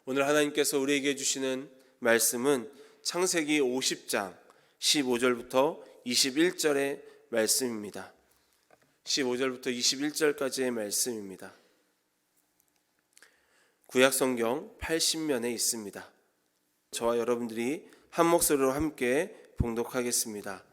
오늘 하나님께서 우리에게 주시는 말씀은 창세기 50장 15절부터 21절의 말씀입니다. 15절부터 21절까지의 말씀입니다. 구약성경 80면에 있습니다. 저와 여러분들이 한 목소리로 함께 봉독하겠습니다.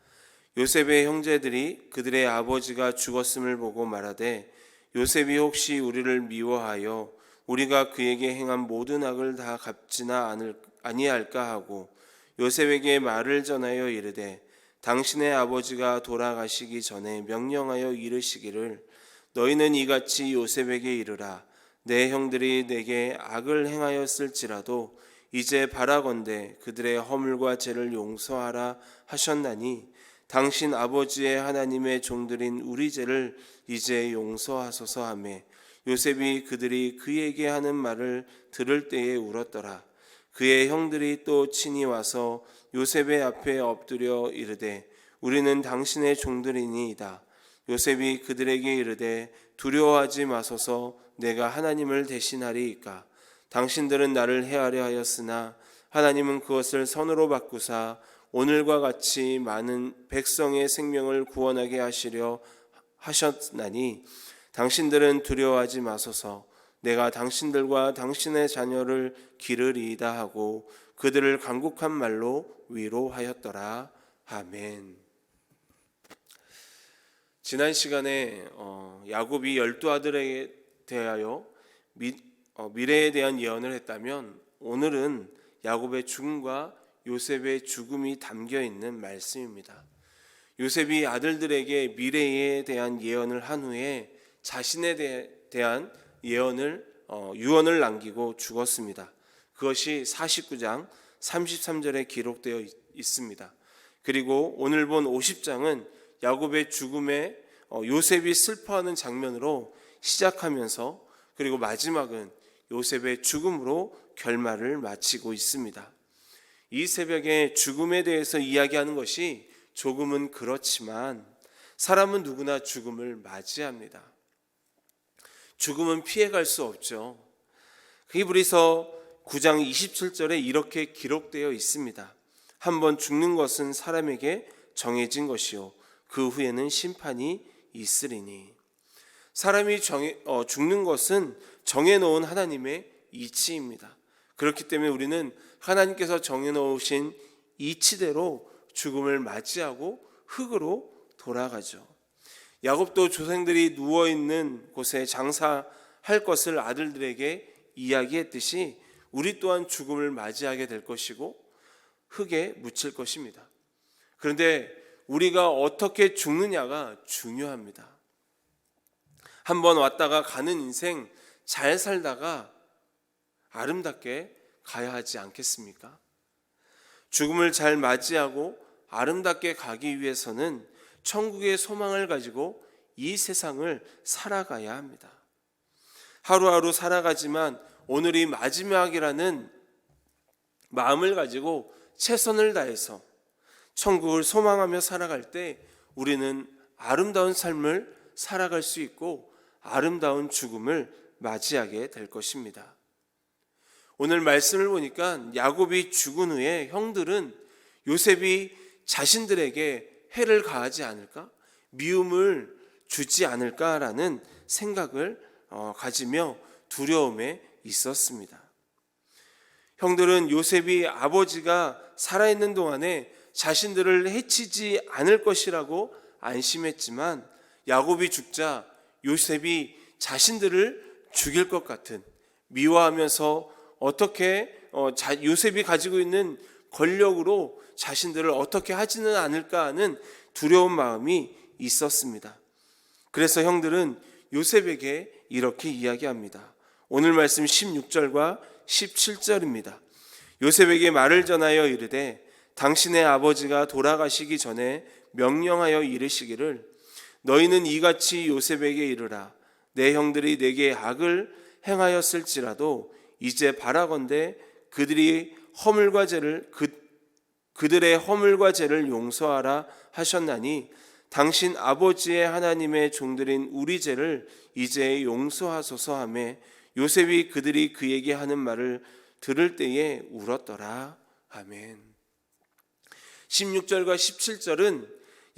요셉의 형제들이 그들의 아버지가 죽었음을 보고 말하되 요셉이 혹시 우리를 미워하여 우리가 그에게 행한 모든 악을 다 갚지나 아니할까 하고 요셉에게 말을 전하여 이르되 당신의 아버지가 돌아가시기 전에 명령하여 이르시기를 너희는 이같이 요셉에게 이르라 내 형들이 내게 악을 행하였을지라도 이제 바라건대 그들의 허물과 죄를 용서하라 하셨나니 당신 아버지의 하나님의 종들인 우리 죄를 이제 용서하소서 하며 요셉이 그들이 그에게 하는 말을 들을 때에 울었더라. 그의 형들이 또 친히 와서 요셉의 앞에 엎드려 이르되 우리는 당신의 종들이니이다. 요셉이 그들에게 이르되 두려워하지 마소서 내가 하나님을 대신하리이까. 당신들은 나를 해하려 하였으나 하나님은 그것을 선으로 바꾸사 오늘과 같이 많은 백성의 생명을 구원하게 하시려 하셨나니 당신들은 두려워하지 마소서 내가 당신들과 당신의 자녀를 기르리이다 하고 그들을 간곡한 말로 위로하였더라. 아멘. 지난 시간에 야곱이 12아들에게 대하여 미래에 대한 예언을 했다면 오늘은 야곱의 죽음과 요셉의 죽음이 담겨있는 말씀입니다. 요셉이 아들들에게 미래에 대한 예언을 한 후에 자신에 대한 유언을 남기고 죽었습니다. 그것이 49장 33절에 기록되어 있습니다. 그리고 오늘 본 50장은 야곱의 죽음에 요셉이 슬퍼하는 장면으로 시작하면서 그리고 마지막은 요셉의 죽음으로 결말을 마치고 있습니다. 이 새벽에 죽음에 대해서 이야기하는 것이 조금은 그렇지만 사람은 누구나 죽음을 맞이합니다. 죽음은 피해갈 수 없죠. 히브리서 9장 27절에 이렇게 기록되어 있습니다. 한번 죽는 것은 사람에게 정해진 것이요 그 후에는 심판이 있으리니. 사람이 죽는 것은 정해놓은 하나님의 이치입니다. 그렇기 때문에 우리는 하나님께서 정해놓으신 이치대로 죽음을 맞이하고 흙으로 돌아가죠. 야곱도 조상들이 누워있는 곳에 장사할 것을 아들들에게 이야기했듯이 우리 또한 죽음을 맞이하게 될 것이고 흙에 묻힐 것입니다. 그런데 우리가 어떻게 죽느냐가 중요합니다. 한번 왔다가 가는 인생 잘 살다가 아름답게 가야 하지 않겠습니까? 죽음을 잘 맞이하고 아름답게 가기 위해서는 천국의 소망을 가지고 이 세상을 살아가야 합니다. 하루하루 살아가지만 오늘이 마지막이라는 마음을 가지고 최선을 다해서 천국을 소망하며 살아갈 때 우리는 아름다운 삶을 살아갈 수 있고 아름다운 죽음을 맞이하게 될 것입니다. 오늘 말씀을 보니까 야곱이 죽은 후에 형들은 요셉이 자신들에게 해를 가하지 않을까? 미움을 주지 않을까라는 생각을 가지며 두려움에 있었습니다. 형들은 요셉이 아버지가 살아있는 동안에 자신들을 해치지 않을 것이라고 안심했지만 야곱이 죽자 요셉이 자신들을 죽일 것 같은 미워하면서 어떻게 요셉이 가지고 있는 권력으로 자신들을 어떻게 하지는 않을까 하는 두려운 마음이 있었습니다. 그래서 형들은 요셉에게 이렇게 이야기합니다. 오늘 말씀 16절과 17절입니다. 요셉에게 말을 전하여 이르되 당신의 아버지가 돌아가시기 전에 명령하여 이르시기를 너희는 이같이 요셉에게 이르라 내 형들이 내게 악을 행하였을지라도 이제 바라건대 그들의 허물과 죄를 용서하라 하셨나니 당신 아버지의 하나님의 종들인 우리 죄를 이제 용서하소서 하며 요셉이 그들이 그에게 하는 말을 들을 때에 울었더라. 아멘. 16절과 17절은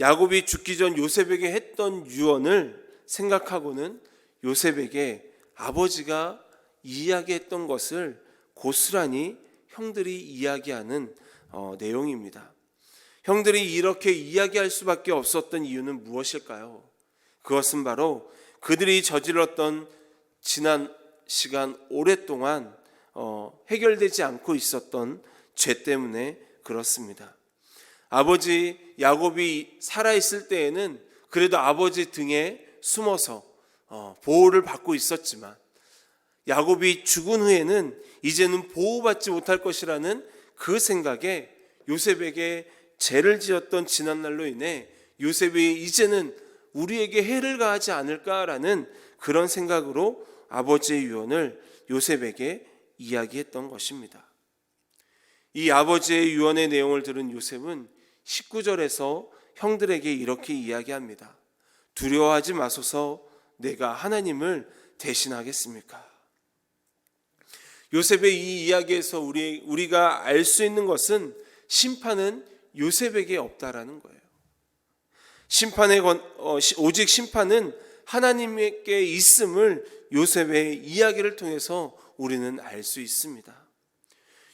야곱이 죽기 전 요셉에게 했던 유언을 생각하고는 요셉에게 아버지가 이야기했던 것을 고스란히 형들이 이야기하는 내용입니다. 형들이 이렇게 이야기할 수밖에 없었던 이유는 무엇일까요? 그것은 바로 그들이 저질렀던 지난 시간 오랫동안 해결되지 않고 있었던 죄 때문에 그렇습니다. 아버지 야곱이 살아있을 때에는 그래도 아버지 등에 숨어서 보호를 받고 있었지만 야곱이 죽은 후에는 이제는 보호받지 못할 것이라는 그 생각에 요셉에게 죄를 지었던 지난날로 인해 요셉이 이제는 우리에게 해를 가하지 않을까라는 그런 생각으로 아버지의 유언을 요셉에게 이야기했던 것입니다. 이 아버지의 유언의 내용을 들은 요셉은 19절에서 형들에게 이렇게 이야기합니다. 두려워하지 마소서, 내가 하나님을 대신하겠습니까? 요셉의 이 이야기에서 우리가 알 수 있는 것은 심판은 요셉에게 없다라는 거예요. 오직 심판은 하나님께 있음을 요셉의 이야기를 통해서 우리는 알 수 있습니다.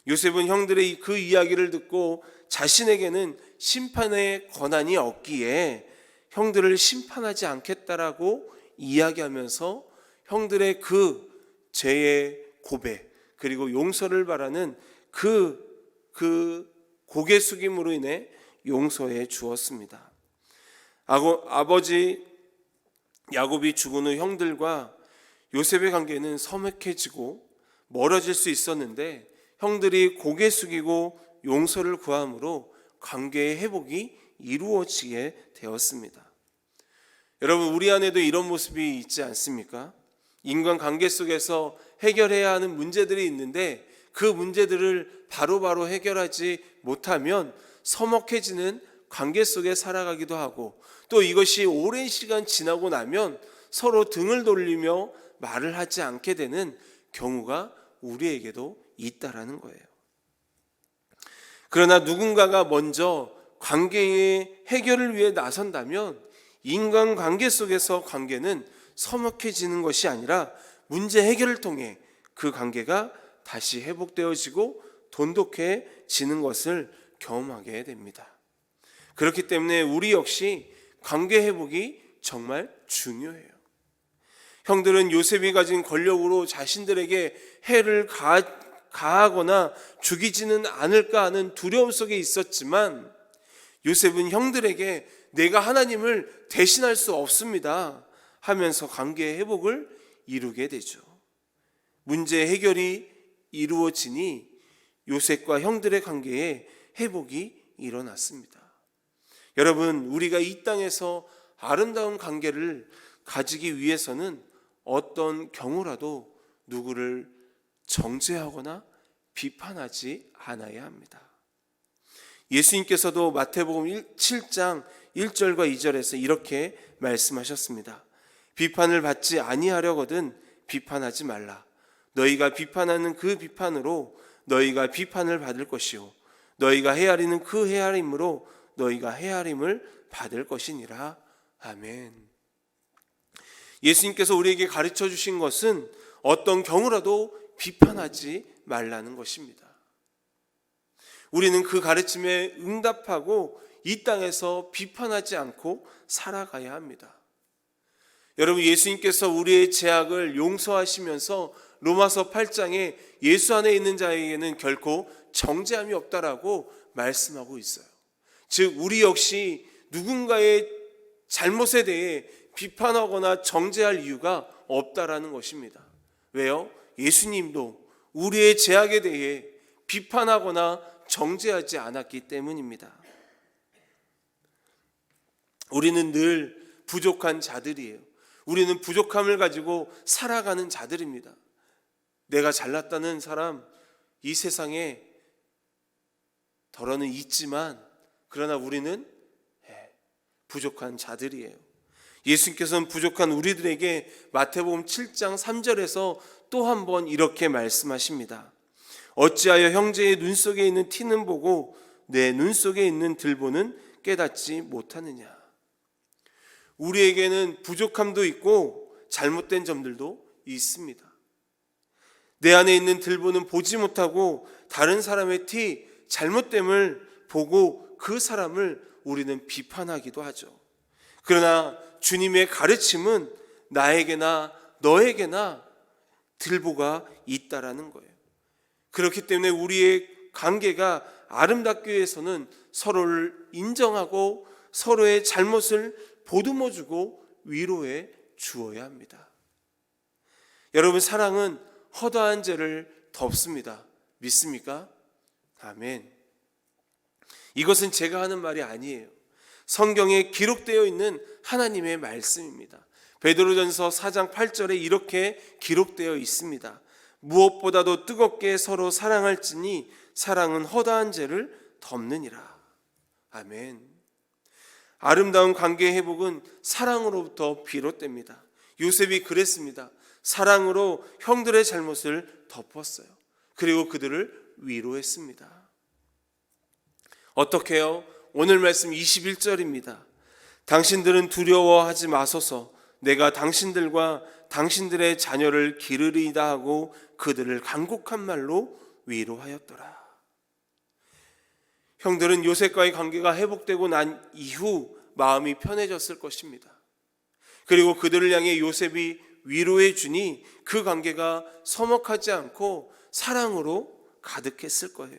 요셉은 형들의 그 이야기를 듣고 자신에게는 심판의 권한이 없기에 형들을 심판하지 않겠다라고 이야기하면서 형들의 그 죄의 고백 그리고 용서를 바라는 그 고개 숙임으로 인해 용서해 주었습니다. 아버지 야곱이 죽은 후 형들과 요셉의 관계는 서먹해지고 멀어질 수 있었는데 형들이 고개 숙이고 용서를 구함으로 관계의 회복이 이루어지게 되었습니다. 여러분, 우리 안에도 이런 모습이 있지 않습니까? 인간관계 속에서 해결해야 하는 문제들이 있는데 그 문제들을 바로바로 해결하지 못하면 서먹해지는 관계 속에 살아가기도 하고 또 이것이 오랜 시간 지나고 나면 서로 등을 돌리며 말을 하지 않게 되는 경우가 우리에게도 있다라는 거예요. 그러나 누군가가 먼저 관계의 해결을 위해 나선다면 인간관계 속에서 관계는 서먹해지는 것이 아니라 문제 해결을 통해 그 관계가 다시 회복되어지고 돈독해지는 것을 경험하게 됩니다. 그렇기 때문에 우리 역시 관계 회복이 정말 중요해요. 형들은 요셉이 가진 권력으로 자신들에게 해를 가하거나 죽이지는 않을까 하는 두려움 속에 있었지만 요셉은 형들에게 내가 하나님을 대신할 수 없습니다 하면서 관계의 회복을 이루게 되죠. 문제 해결이 이루어지니 요셉과 형들의 관계에 회복이 일어났습니다. 여러분, 우리가 이 땅에서 아름다운 관계를 가지기 위해서는 어떤 경우라도 누구를 정죄하거나 비판하지 않아야 합니다. 예수님께서도 마태복음 7장 1절과 2절에서 이렇게 말씀하셨습니다. 비판을 받지 아니하려거든 비판하지 말라. 너희가 비판하는 그 비판으로 너희가 비판을 받을 것이요 너희가 헤아리는 그 헤아림으로 너희가 헤아림을 받을 것이니라. 아멘. 예수님께서 우리에게 가르쳐 주신 것은 어떤 경우라도 비판하지 말라는 것입니다. 우리는 그 가르침에 응답하고 이 땅에서 비판하지 않고 살아가야 합니다. 여러분, 예수님께서 우리의 죄악을 용서하시면서 로마서 8장에 예수 안에 있는 자에게는 결코 정죄함이 없다라고 말씀하고 있어요. 즉 우리 역시 누군가의 잘못에 대해 비판하거나 정죄할 이유가 없다라는 것입니다. 왜요? 예수님도 우리의 죄악에 대해 비판하거나 정죄하지 않았기 때문입니다. 우리는 늘 부족한 자들이에요. 우리는 부족함을 가지고 살아가는 자들입니다. 내가 잘났다는 사람 이 세상에 덜어는 있지만 그러나 우리는 부족한 자들이에요. 예수님께서는 부족한 우리들에게 마태복음 7장 3절에서 또 한 번 이렇게 말씀하십니다. 어찌하여 형제의 눈 속에 있는 티는 보고 내 눈 속에 있는 들보는 깨닫지 못하느냐. 우리에게는 부족함도 있고 잘못된 점들도 있습니다. 내 안에 있는 들보는 보지 못하고 다른 사람의 티, 잘못됨을 보고 그 사람을 우리는 비판하기도 하죠. 그러나 주님의 가르침은 나에게나 너에게나 들보가 있다라는 거예요. 그렇기 때문에 우리의 관계가 아름답기 위해서는 서로를 인정하고 서로의 잘못을 보듬어주고 위로해 주어야 합니다. 여러분, 사랑은 허다한 죄를 덮습니다. 믿습니까? 아멘. 이것은 제가 하는 말이 아니에요. 성경에 기록되어 있는 하나님의 말씀입니다. 베드로전서 4장 8절에 이렇게 기록되어 있습니다. 무엇보다도 뜨겁게 서로 사랑할지니 사랑은 허다한 죄를 덮느니라. 아멘. 아름다운 관계의 회복은 사랑으로부터 비롯됩니다. 요셉이 그랬습니다. 사랑으로 형들의 잘못을 덮었어요. 그리고 그들을 위로했습니다. 어떻게요? 오늘 말씀 21절입니다. 당신들은 두려워하지 마소서. 내가 당신들과 당신들의 자녀를 기르리이다 하고 그들을 간곡한 말로 위로하였더라. 형들은 요셉과의 관계가 회복되고 난 이후 마음이 편해졌을 것입니다. 그리고 그들을 향해 요셉이 위로해 주니 그 관계가 서먹하지 않고 사랑으로 가득했을 거예요.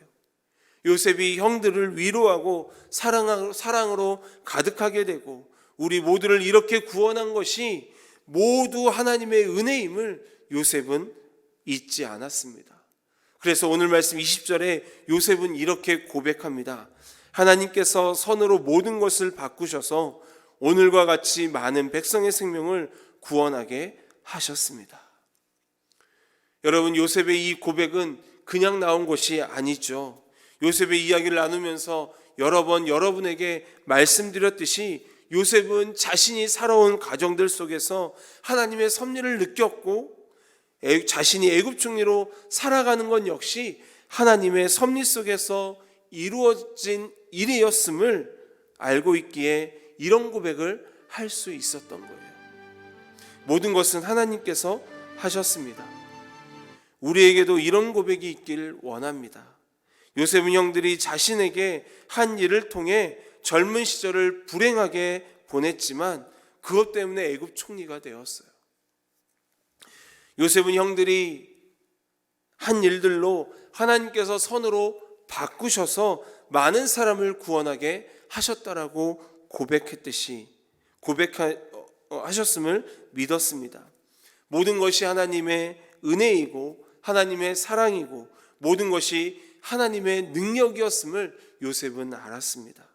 요셉이 형들을 위로하고 사랑으로 가득하게 되고 우리 모두를 이렇게 구원한 것이 모두 하나님의 은혜임을 요셉은 잊지 않았습니다. 그래서 오늘 말씀 20절에 요셉은 이렇게 고백합니다. 하나님께서 선으로 모든 것을 바꾸셔서 오늘과 같이 많은 백성의 생명을 구원하게 하셨습니다. 여러분, 요셉의 이 고백은 그냥 나온 것이 아니죠. 요셉의 이야기를 나누면서 여러 번 여러분에게 말씀드렸듯이 요셉은 자신이 살아온 가정들 속에서 하나님의 섭리를 느꼈고 자신이 애굽 총리로 살아가는 건 역시 하나님의 섭리 속에서 이루어진 일이었음을 알고 있기에 이런 고백을 할 수 있었던 거예요. 모든 것은 하나님께서 하셨습니다. 우리에게도 이런 고백이 있길 원합니다. 요셉은 형들이 자신에게 한 일을 통해 젊은 시절을 불행하게 보냈지만 그것 때문에 애굽 총리가 되었어요. 요셉은 형들이 한 일들로 하나님께서 선으로 바꾸셔서 많은 사람을 구원하게 하셨다라고 고백하셨음을 믿었습니다. 모든 것이 하나님의 은혜이고 하나님의 사랑이고 모든 것이 하나님의 능력이었음을 요셉은 알았습니다.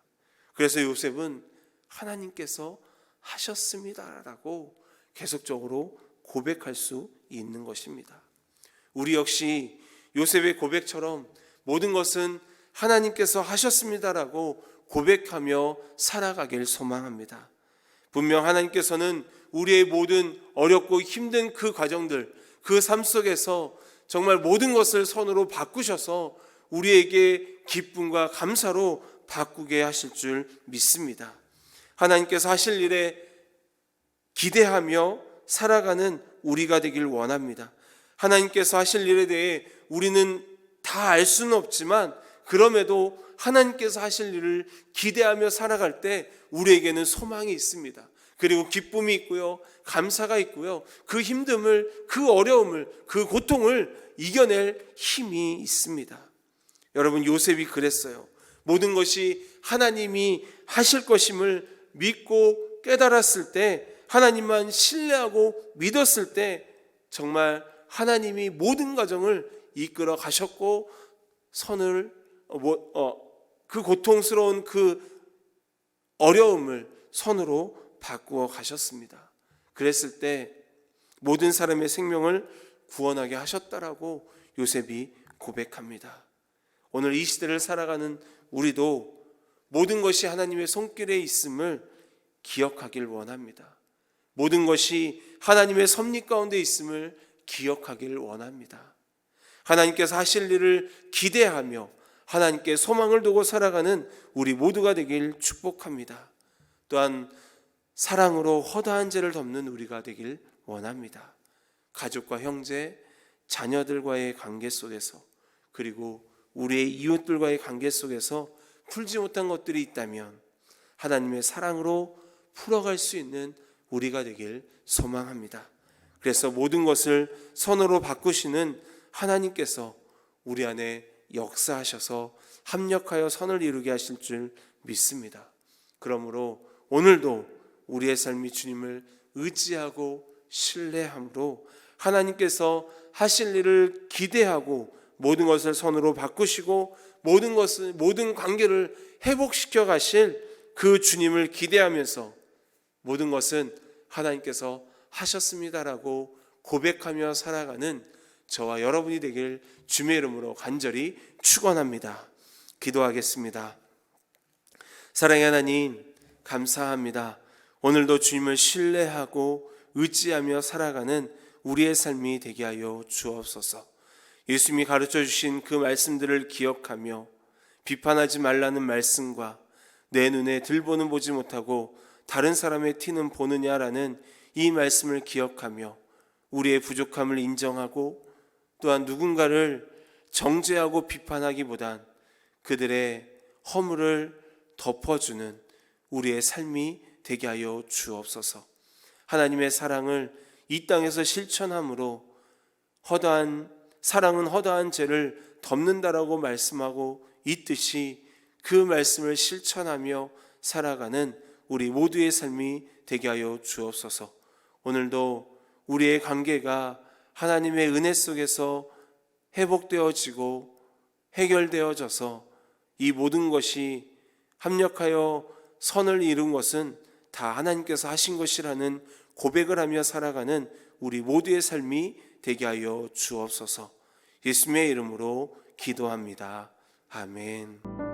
그래서 요셉은 하나님께서 하셨습니다라고 계속적으로 고백할 수 있는 것입니다. 우리 역시 요셉의 고백처럼 모든 것은 하나님께서 하셨습니다라고 고백하며 살아가길 소망합니다. 분명 하나님께서는 우리의 모든 어렵고 힘든 그 과정들, 그 삶 속에서 정말 모든 것을 선으로 바꾸셔서 우리에게 기쁨과 감사로 바꾸게 하실 줄 믿습니다. 하나님께서 하실 일에 기대하며 살아가는 우리가 되길 원합니다. 하나님께서 하실 일에 대해 우리는 다 알 수는 없지만 그럼에도 하나님께서 하실 일을 기대하며 살아갈 때 우리에게는 소망이 있습니다. 그리고 기쁨이 있고요, 감사가 있고요, 그 힘듦을, 그 어려움을, 그 고통을 이겨낼 힘이 있습니다. 여러분, 요셉이 그랬어요. 모든 것이 하나님이 하실 것임을 믿고 깨달았을 때, 하나님만 신뢰하고 믿었을 때 정말 하나님이 모든 과정을 이끌어 가셨고 그 고통스러운 그 어려움을 선으로 바꾸어 가셨습니다. 그랬을 때 모든 사람의 생명을 구원하게 하셨다라고 요셉이 고백합니다. 오늘 이 시대를 살아가는 우리도 모든 것이 하나님의 손길에 있음을 기억하길 원합니다. 모든 것이 하나님의 섭리 가운데 있음을 기억하길 원합니다. 하나님께서 하실 일을 기대하며 하나님께 소망을 두고 살아가는 우리 모두가 되길 축복합니다. 또한 사랑으로 허다한 죄를 덮는 우리가 되길 원합니다. 가족과 형제, 자녀들과의 관계 속에서, 그리고 우리의 이웃들과의 관계 속에서 풀지 못한 것들이 있다면 하나님의 사랑으로 풀어갈 수 있는 우리가 되길 소망합니다. 그래서 모든 것을 선으로 바꾸시는 하나님께서 우리 안에 역사하셔서 합력하여 선을 이루게 하실 줄 믿습니다. 그러므로 오늘도 우리의 삶이 주님을 의지하고 신뢰함으로 하나님께서 하실 일을 기대하고 모든 것을 선으로 바꾸시고 모든 관계를 회복시켜 가실 그 주님을 기대하면서 모든 것은 하나님께서 하셨습니다라고 고백하며 살아가는 저와 여러분이 되길 주님의 이름으로 간절히 축원합니다. 기도하겠습니다. 사랑의 하나님, 감사합니다. 오늘도 주님을 신뢰하고 의지하며 살아가는 우리의 삶이 되게 하여 주옵소서. 예수님이 가르쳐 주신 그 말씀들을 기억하며 비판하지 말라는 말씀과 내 눈에 들보는 보지 못하고 다른 사람의 티는 보느냐라는 이 말씀을 기억하며 우리의 부족함을 인정하고 또한 누군가를 정죄하고 비판하기보단 그들의 허물을 덮어주는 우리의 삶이 되게 하여 주옵소서. 하나님의 사랑을 이 땅에서 실천함으로 사랑은 허다한 죄를 덮는다라고 말씀하고 있듯이 그 말씀을 실천하며 살아가는 우리 모두의 삶이 되게 하여 주옵소서. 오늘도 우리의 관계가 하나님의 은혜 속에서 회복되어지고 해결되어져서 이 모든 것이 합력하여 선을 이룬 것은 다 하나님께서 하신 것이라는 고백을 하며 살아가는 우리 모두의 삶이 되게 하여 주옵소서. 예수님의 이름으로 기도합니다. 아멘.